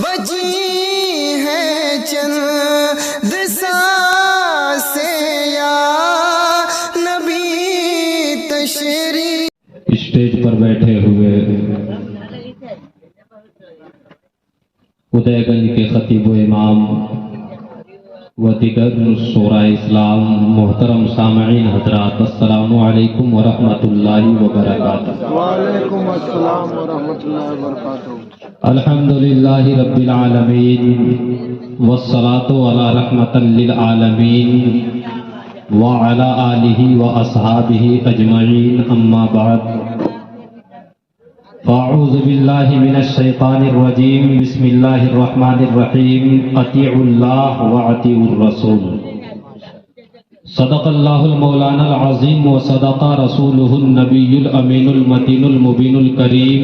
بچی ہے چند سانسیں یا نبی تشریف۔ اسٹیج پر بیٹھے ہوئے ادے گنج کے خطیب و امام و دیگر شورائے اسلام، محترم سامعین حضرات، السلام علیکم ورحمۃ اللہ وبرکاتہ۔ وعلیکم السلام ورحمۃ اللہ وبرکاتہ۔ الحمدللہ رب العالمین والصلاة علی رحمۃ للعالمین وعلی آلہ واصحابہ اجمعین، اما بعد فاعوذ باللہ من الشیطان الرجیم، بسم اللہ الرحمن الرحیم، اطیعوا اللہ واطیعوا الرسول۔ صدق اللہ المولانا العظیم وصدق رسولہ النبی الامین المتین المبین الکریم،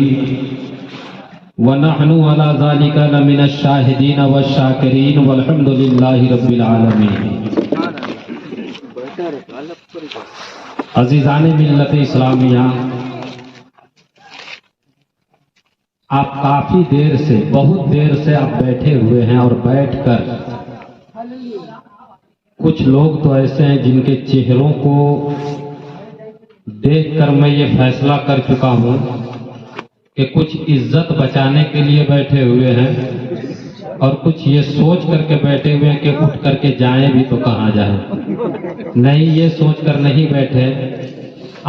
ونحن علی ذلک لمن الشاہدین والشاکرین، والحمد للہ رب العالمین۔ عزیزان ملت اسلامیہ، آپ کافی دیر سے، بہت دیر سے آپ بیٹھے ہوئے ہیں، اور بیٹھ کر کچھ لوگ تو ایسے ہیں جن کے چہروں کو دیکھ کر میں یہ فیصلہ کر چکا ہوں کہ کچھ عزت بچانے کے لیے بیٹھے ہوئے ہیں، اور کچھ یہ سوچ کر کے بیٹھے ہوئے ہیں کہ اٹھ کر کے جائیں بھی تو کہاں جائیں۔ نہیں، یہ سوچ کر نہیں بیٹھے،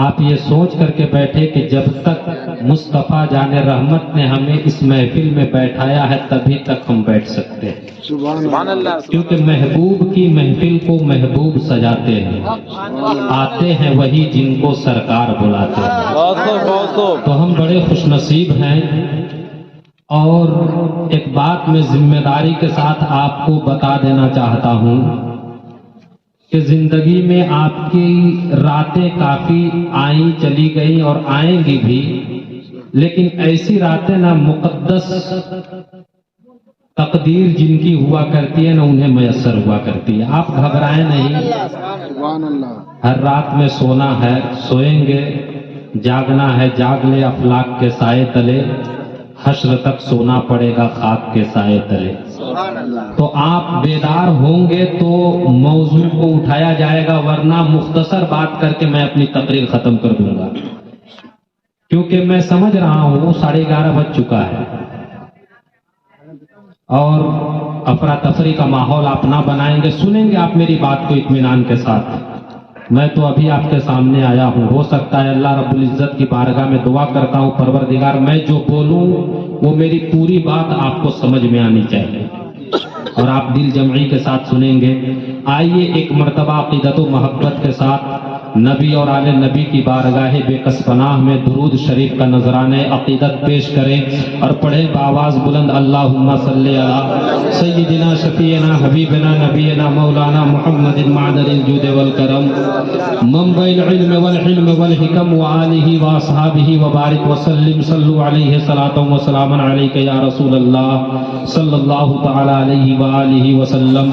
آپ یہ سوچ کر کے بیٹھے کہ جب تک مصطفیٰ جان رحمت نے ہمیں اس محفل میں بیٹھایا ہے تبھی تک ہم بیٹھ سکتے ہیں، سبحان اللہ۔ کیونکہ محبوب کی محفل کو محبوب سجاتے ہیں، آتے ہیں وہی جن کو سرکار بلاتے ہیں۔ تو ہم بڑے خوش نصیب ہیں، اور ایک بات میں ذمہ داری کے ساتھ آپ کو بتا دینا چاہتا ہوں کہ زندگی میں آپ کی راتیں کافی آئیں چلی گئیں اور آئیں گی بھی، لیکن ایسی راتیں نہ مقدس تقدیر جن کی ہوا کرتی ہے نہ انہیں میسر ہوا کرتی ہے۔ آپ گھبرائیں نہیں، سبحان اللہ۔ ہر رات میں سونا ہے، سوئیں گے، جاگنا ہے، جاگ لے افلاک کے سائے تلے، حشر تک سونا پڑے گا خاک کے سائے تلے۔ تو آپ بیدار ہوں گے تو موضوع کو اٹھایا جائے گا، ورنہ مختصر بات کر کے میں اپنی تقریر ختم کر دوں گا، کیونکہ میں سمجھ رہا ہوں 11:30 بج چکا ہے، اور افراتفری کا ماحول آپ نہ بنائیں گے۔ سنیں گے آپ میری بات کو اطمینان کے ساتھ۔ میں تو ابھی آپ کے سامنے آیا ہوں، ہو سکتا ہے اللہ رب العزت کی بارگاہ میں دعا کرتا ہوں پروردگار میں جو بولوں وہ میری پوری بات آپ کو سمجھ میں آنی چاہیے، اور آپ دل جمعی کے ساتھ سنیں گے۔ آئیے ایک مرتبہ عقیدت و محبت کے ساتھ نبی اور آل نبی کی بارگاہ بے کس پناہ میں درود شریف کا نذرانہ عقیدت پیش کریں، اور پڑھیں بآواز بلند اللہم صلی علی سیدنا شفیعنا حبیبنا نبینا مولانا محمد معدن الجود والکرم منبع العلم والحلم والحکم وآلہ واصحابہ وبارک وسلم۔ صلو علیہ صلاۃ و سلام علیک یا رسول اللہ صلی اللہ تعالی علیہ وآلہ وسلم۔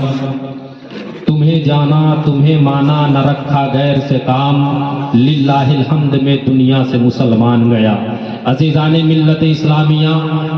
تمہیں جانا تمہیں مانا نہ رکھا غیر سے کام، للہ الحمد میں دنیا سے مسلمان گیا۔ عزیزان ملت اسلامیہ،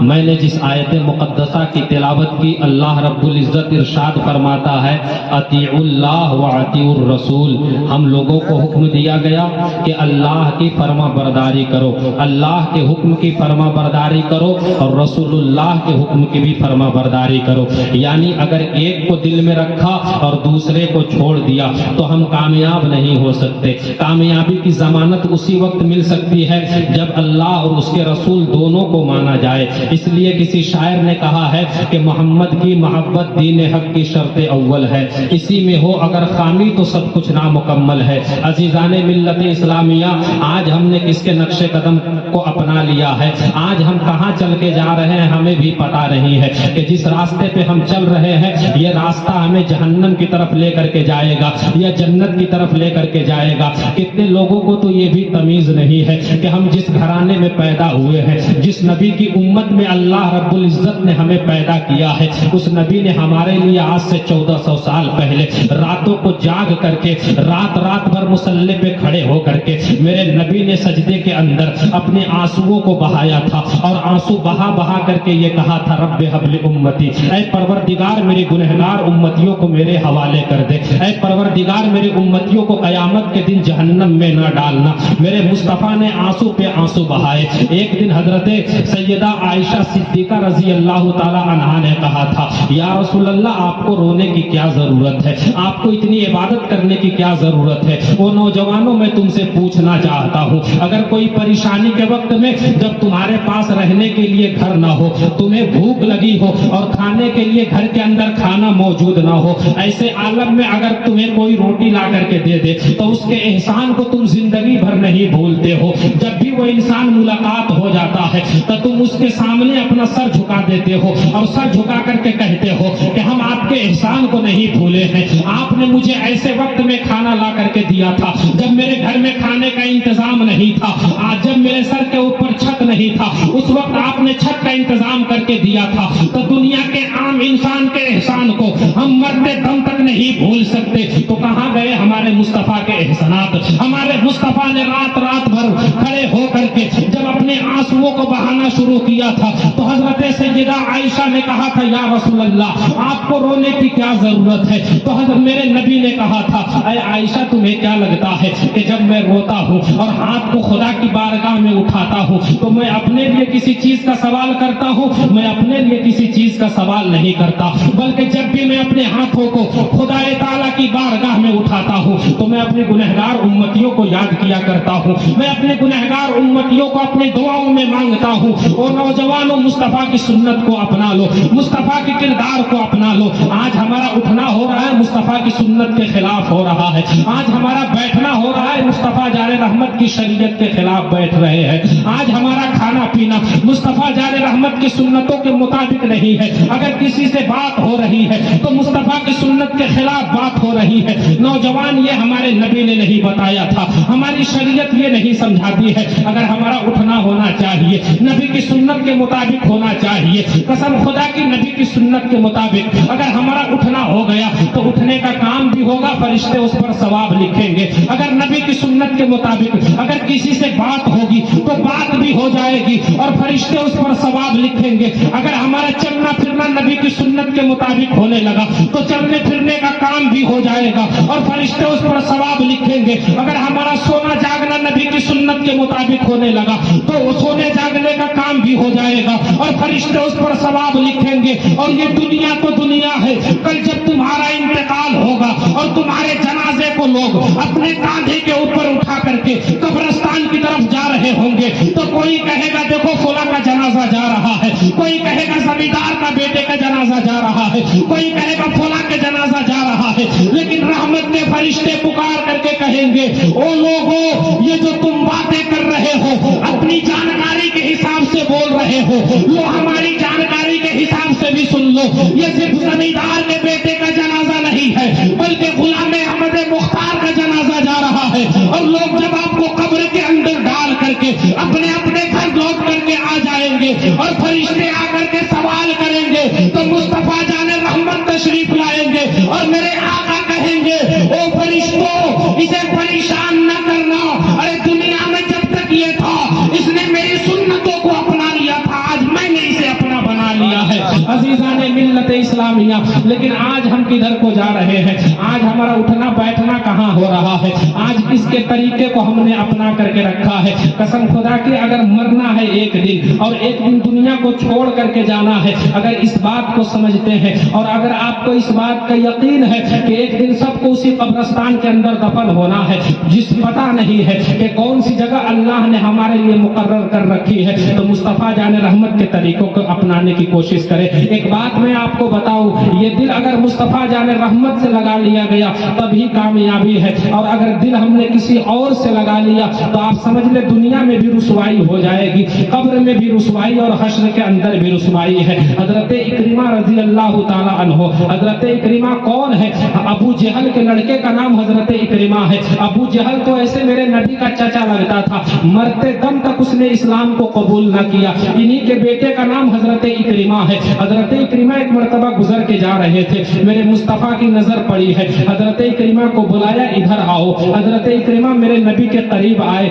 میں نے جس آیت مقدسہ کی تلاوت کی، اللہ رب العزت ارشاد فرماتا ہے اطیعوا اللہ واطیعوا الرسول۔ ہم لوگوں کو حکم دیا گیا کہ اللہ کی فرما برداری کرو، اللہ کے حکم کی فرما برداری کرو، اور رسول اللہ کے حکم کی بھی فرما برداری کرو۔ یعنی اگر ایک کو دل میں رکھا اور دوسرے کو چھوڑ دیا تو ہم کامیاب نہیں ہو سکتے۔ کامیابی کی ضمانت اسی وقت مل سکتی ہے جب اللہ اور اس کے رسول دونوں کو مانا جائے۔ اس لیے کسی شاعر نے کہا ہے کہ محمد کی محبت دین حق کی شرط اول ہے، اسی میں ہو اگر خامی تو سب کچھ نامکمل ہے۔ عزیزان ملت اسلامیہ، آج ہم نے کس کے نقش قدم کو اپنا لیا ہے، آج ہم کہاں چل کے جا رہے ہیں ہمیں بھی پتہ نہیں ہے، کہ جس راستے پہ ہم چل رہے ہیں یہ راستہ ہمیں جہنم کی طرف لے کر کے جائے گا یا جنت کی طرف لے کر کے جائے گا۔ کتنے لوگوں کو تو یہ بھی تمیز نہیں ہے کہ ہم جس گھرانے میں پیدا ہوئے ہیں، جس نبی کی امت میں اللہ رب العزت نے ہمیں پیدا کیا ہے، اس نبی نے ہمارے لیے آج سے 1400 سال پہلے راتوں کو جاگ کر کے رات رات بھر مصلی پہ کھڑے ہو کر کے میرے نبی نے سجدے کے اندر اپنے آنسوؤں کو بہایا تھا، اور آنسو بہا بہا کر کے یہ کہا تھا رب حب لی امتی، اے پروردگار میری گنہگار امتیوں کو میرے حوالے کر دے، اے پروردگار میری امتیوں کو قیامت کے دن جہنم میں نہ ڈالنا۔ میرے مصطفیٰ نے آنسو پہ آنسو بہائے۔ ایک دن حضرت سیدہ عائشہ صدیقہ رضی اللہ تعالی عنہا نے کہا تھا یا رسول اللہ آپ کو رونے کی کیا ضرورت ہے، آپ کو اتنی عبادت کرنے کی کیا ضرورت ہے؟ وہ نوجوانوں میں تم سے پوچھنا چاہتا ہوں، اگر کوئی پریشانی کے وقت میں جب تمہارے پاس رہنے کے لیے گھر نہ ہو، تمہیں بھوک لگی ہو اور کھانے کے لیے گھر کے اندر کھانا موجود نہ ہو، ایسے عالم میں اگر تمہیں کوئی روٹی لا کر کے دے دے تو اس کے احسان کو تم زندگی بھر نہیں بھولتے ہو۔ جب بھی وہ انسان ملاقات ہو جاتا ہے تو تم اس کے سامنے اپنا سر جھکا دیتے ہو اور سر جھکا کر کے کہتے ہو کہ ہم آپ کے احسان کو نہیں بھولے ہیں، آپ نے مجھے ایسے وقت میں کھانا لا کر کے دیا تھا جب میرے گھر میں کھانے کا انتظام نہیں تھا، آج جب میرے سر کے اوپر چھت نہیں تھا اس وقت آپ نے چھت کا انتظام کر کے دیا تھا۔ تو دنیا کے عام انسان کے احسان کو ہم مرتے دم تک نہیں بھول سکتے، تو کہاں گئے ہمارے مصطفیٰ کے احسانات؟ ہمارے مصطفیٰ نے رات رات بھر کھڑے ہو کر کے جب اپنے آنسوؤں کو بہانا شروع کیا تھا تو حضرت سیدہ عائشہ نے کہا تھا یا رسول اللہ آپ کو رونے کی کیا ضرورت ہے؟ تو حضرت میرے نبی نے کہا تھا اے عائشہ تمہیں کیا لگتا ہے کہ جب میں روتا ہوں اور ہاتھ کو خدا کی بارگاہ میں اٹھاتا ہوں تو میں اپنے لیے کسی چیز کا سوال کرتا ہوں؟ میں اپنے لیے کسی چیز کا سوال نہیں کرتا، بلکہ جب بھی میں اپنے ہاتھوں کو خدا تعالیٰ کی بارگاہ میں اٹھاتا ہوں تو میں اپنے گنہگار امتیوں کو یاد کیا کرتا ہوں، میں اپنے گنہگار امتیوں کو اپنی دعاؤں میں مانگتا ہوں۔ اور نوجوانوں مصطفیٰ کی سنت کو اپنا لو، مصطفیٰ کے کردار کو اپنا لو۔ آج ہمارا اٹھنا ہو رہا ہے مصطفیٰ کی سنت کے خلاف ہو رہا ہے، آج ہمارا بیٹھنا ہو رہا ہے مصطفیٰ جان رحمت کی شریعت کے خلاف بیٹھ رہے ہیں، آج ہمارا کھانا پینا مصطفیٰ جان رحمت کی سنتوں کے مطابق نہیں ہے، اگر کسی سے بات ہو رہی ہے تو مصطفیٰ کی سنت کے خلاف بات ہو رہی ہے۔ نوجوان یہ ہمارے نبی نے نہیں بتایا تھا، ہماری شریعت یہ نہیں سمجھاتی ہے۔ اگر ہمارا اٹھنا ہونا چاہیے نبی کی سنت کے مطابق ہونا چاہیے، قسم خدا کی نبی کی سنت کے مطابق اگر ہمارا اٹھنا ہو گیا تو اٹھنے کا کام بھی ہوگا، فرشتے اس پر ثواب لکھیں گے۔ اگر نبی کی سنت کے مطابق اگر کسی سے بات ہوگی تو بات بھی ہو جائے گی اور فرشتے اس پر ثواب لکھیں گے۔ اگر ہمارا چلنا پھرنا نبی کی سنت کے مطابق ہونے لگا تو چلنے پھرنے کا کام بھی ہو جائے گا اور فرشتے اس پر ثواب لکھیں گے۔ اگر ہمارا سونا جاگنا نبی کی سنت کے مطابق ہونے لگا تو سونے جاگنے کا کام بھی ہو جائے گا اور فرشتے اس پر ثواب لکھیں گے۔ اور یہ دنیا تو دنیا ہے، کل جب تمہارا انتقال ہوگا اور تمہارے جنازے کو لوگ اپنے کاندھے کے اوپر اٹھا کر کے قبرستان کی طرف جا رہے ہوں گے تو کوئی کہے گا دیکھو فلاں کا جنازہ جا رہا ہے، کوئی کہے گا زمیندار کا بیٹے کا جنازہ جا رہا ہے، کوئی کہے گا فلاں کا جنازہ جا رہا ہے، لیکن رحمت کے فرشتے پکار کر کے کہیں گے او لوگوں یہ جو تم باتیں کر رہے ہو اپنی جانکاری کے حساب سے بول رہے ہو، لو ہماری جانکاری کے حساب سے بھی سن لو، یہ صرف زمیندار کے بیٹے کا جنازہ نہیں ہے بلکہ غلام احمد مختار کا جنازہ جا رہا ہے۔ اور لوگ جب آپ کو قبر کے اندر ڈال کر کے اپنے اپنے گھر لوٹ کر کے آ جائیں گے اور فرشتے آ کر کے سوال کریں گے تو مصطفیٰ جان رحمت تشریف لائیں گے اور میرے آقا کہیں گے او فرشتوں اسے پریشان نہ کرنا، ارے دنیا میں جب تک یہ تھا اس نے میری سنتوں کو اپنا لیا تھا، آج میں نے اسے اپنا بنا لیا ہے۔ عزیزان ملت اسلامیہ، لیکن آج ہم کدھر کو جا رہے ہیں؟ آج ہمارا اٹھنا بیٹھنا کہاں ہو رہا ہے؟ آج کس کے طریقے کو ہم نے اپنا کر کے رکھا ہے؟ قسم خدا کی اگر مرنا ہے ایک دن اور ایک دن دنیا کو چھوڑ کر کے جانا ہے، اگر اس بات کو سمجھتے ہیں اور اگر آپ کو اس بات کا یقین ہے کہ ایک دن سب کو اسی قبرستان کے اندر دفن ہونا ہے، جس پتہ نہیں ہے کہ کون سی جگہ اللہ نے ہمارے لیے مقرر کر رکھی ہے، تو مصطفیٰ جان رحمت کے طریقوں کو اپنانے کی کوشش کرے۔ ایک بات میں آپ کو بتاؤں، یہ دل اگر مصطفیٰ جان رحمت سے لگا لیا گیا تبھی کامیابی ہے، اور اگر دل ہم نے کسی اور سے لگا لیا تو آپ سمجھ لیں دنیا میں بھی رسوائی ہو جائے گی، قبر میں بھی رسوائی اور حشر کے اندر بھی رسوائی ہے۔ حضرت اکرمہ رضی اللہ تعالی عنہ، حضرت اکرمہ کون ہے؟ ابو جہل کے لڑکے کا نام حضرت اکرمہ ہے۔ ابو جہل تو ایسے میرے نبی کا چچا لگتا تھا، مرتے دم تک اس نے اسلام کو قبول نہ کیا۔ انہی کے بیٹے کا نام حضرت اکرمہ ہے۔ حضرت اکرمہ ایک مرتبہ گزر کے جا رہے تھے، میرے مصطفیٰ کی نظر پڑی ہے، حضرت اکرمہ کو بلایا ادھر آؤ۔ حضرت اکرمہ میرے نبی کے قریب آئے،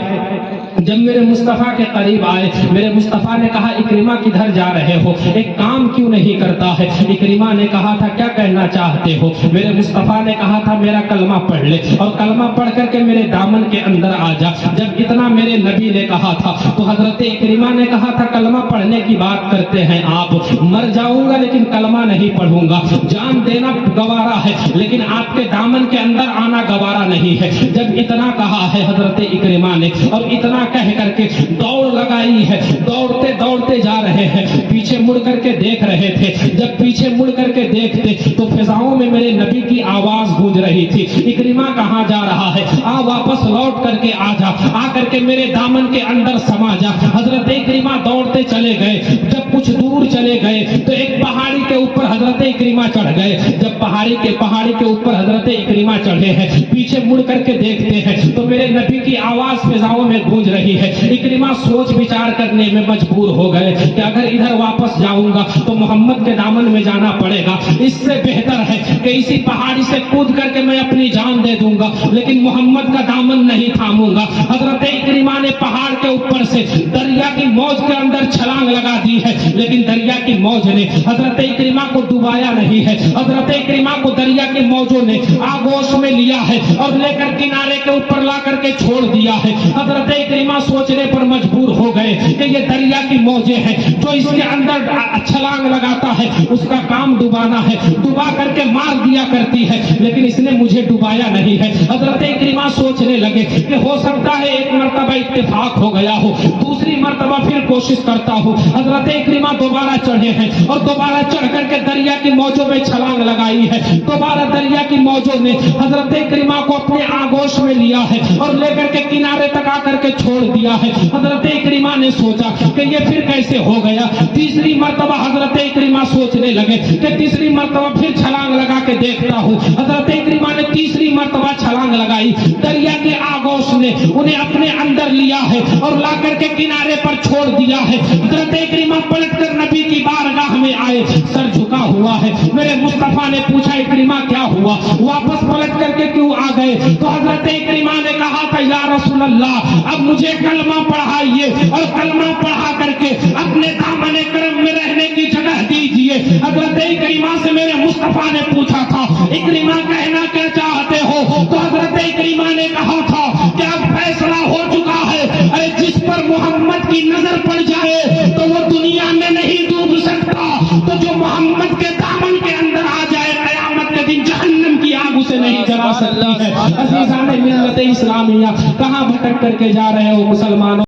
جب میرے مصطفیٰ کے قریب آئے میرے مصطفیٰ نے کہا اکرمہ کدھر جا رہے ہو، ایک کام کیوں نہیں کرتا ہے؟ اکرمہ نے کہا تھا کیا کہنا چاہتے ہو؟ میرے مصطفیٰ نے کہا تھا میرا کلمہ پڑھ لے اور کلمہ پڑھ کر کے میرے دامن کے اندر آ جا۔ جب اتنا میرے نبی نے کہا تھا تو حضرت اکرمہ نے کہا تھا کلمہ پڑھنے کی بات کرتے ہیں آپ، مر جاؤں گا لیکن کلمہ نہیں پڑھوں گا، جان دینا گوارا ہے لیکن آپ کے دامن کے اندر آنا گوارا نہیں ہے۔ جب اتنا کہا ہے حضرت اکرمہ نے اور اتنا کہہ کر کے دوڑ لگائی ہے، دوڑتے دوڑتے جا رہے ہیں، پیچھے مڑ کر کے دیکھ رہے تھے، جب پیچھے مڑ کر کے دیکھتے تو فضاؤں میں میرے نبی کی آواز گونج رہی تھی، اکرمہ کہاں جا رہا ہے؟ آ واپس لوٹ کر کے آ جا، آ کر کے میرے دامن کے اندر سما جا۔ حضرت اکرمہ دوڑتے چلے گئے، جب کچھ دور چلے گئے تو ایک پہاڑی کے اوپر حضرت اکرمہ چڑھ گئے۔ جب پہاڑی کے اوپر حضرت اکرمہ چڑھے ہیں، پیچھے مڑ کر کے دیکھتے ہیں تو میرے نبی کی آواز فضاؤں میں گونج رہی ہے۔ اکرمہ سوچ بچار کرنے میں مجبور ہو گئے کہ اگر ادھر واپس جاؤں گا تو محمد کے دامن میں جانا پڑے گا، اس سے بہتر ہے کہ اسی پہاڑی سے کود کر کے میں اپنی جان دے دوں گا لیکن محمد کا دامن نہیں تھاموں گا۔ حضرت اکرمہ نے پہاڑ کے اوپر سے دریا کی موج کے اندر چھلانگ لگا دی ہے لیکن دریا کی موج نے حضرت اکرمہ کو ڈبایا نہیں ہے۔ حضرت اکرمہ کو دریا کی موجوں نے آغوش میں لیا ہے اور لے کر کنارے کے اوپر لا کر کے چھوڑ دیا ہے۔ حضرت اکرمہ سوچنے پر مجبور ہو گئے کہ یہ دریا کی موجیں ہیں، جو اس کے اندر چھلانگ لگاتا ہے اس کا کام ڈبانا ہے، ڈبا کر کے مار دیا کرتی ہے لیکن اس نے مجھے ڈبایا نہیں ہے۔ حضرت اکرمہ سوچنے لگے کہ ہو سکتا ہے ایک مرتبہ اتفاق ہو گیا ہو، دوسری مرتبہ پھر کوشش کرتا ہوں۔ حضرت اکرمہ دوبارہ چڑھے ہیں اور دوبارہ چڑھ کر کے دریا کی موجوں میں چھلانگ لگائی ہے، دوبارہ دریا کی موجوں نے حضرت اکرمہ کو اپنے آغوش میں لیا ہے اور لے کر کے کنارے تک آ کر کے چھوڑ دیا ہے۔ حضرت اکرمہ نے سوچا کہ یہ پھر کیسے ہو گیا؟ تیسری مرتبہ حضرت اکرمہ سوچنے لگے کہ تیسری مرتبہ پھر چھلانگ لگا کے دیکھتا ہوں۔ حضرت اکرمہ نے تیسری مرتبہ چھلانگ لگائی، دریا کے آغوش نے انہیں اپنے اندر لیا ہے اور لا کر کے کنارے پر چھوڑ دیا ہے۔ حضرت اکرمہ پلٹ کر نبی کی بارگاہ میں آئے، سر جھکا ہوا ہے۔ میرے مصطفیٰ نے پوچھا اکرمہ کیا ہوا، واپس پلٹ کر کے کیوں آ گئے؟ تو حضرت اکرمہ نے کہا تھا یا رسول اللہ اب مجھے کلمہ پڑھائیے اور کلمہ پڑھا کر کے اپنے دامن کرم میں رہنے کی جگہ دیجیے۔ حضرت اکرمہ سے میرے مصطفیٰ نے پوچھا تھا اکرمہ کہنا کیا چاہتے ہو؟ تو حضرت اکرمہ نے کہا تھا کہ اب فیصلہ ہو چکا ہے، ارے جس پر محمد کی نظر پڑ جائے تو وہ دنیا میں نہیں ڈوب سکتا، تو جو محمد کے دامن کے اندر آ جائے قیامت کے دن جہنم کی آگ اسے نہیں جلا سکتی ہے۔ عزیزان ملت اسلامیہ، کہاں بھٹک کر کے جا رہے ہو مسلمانوں؟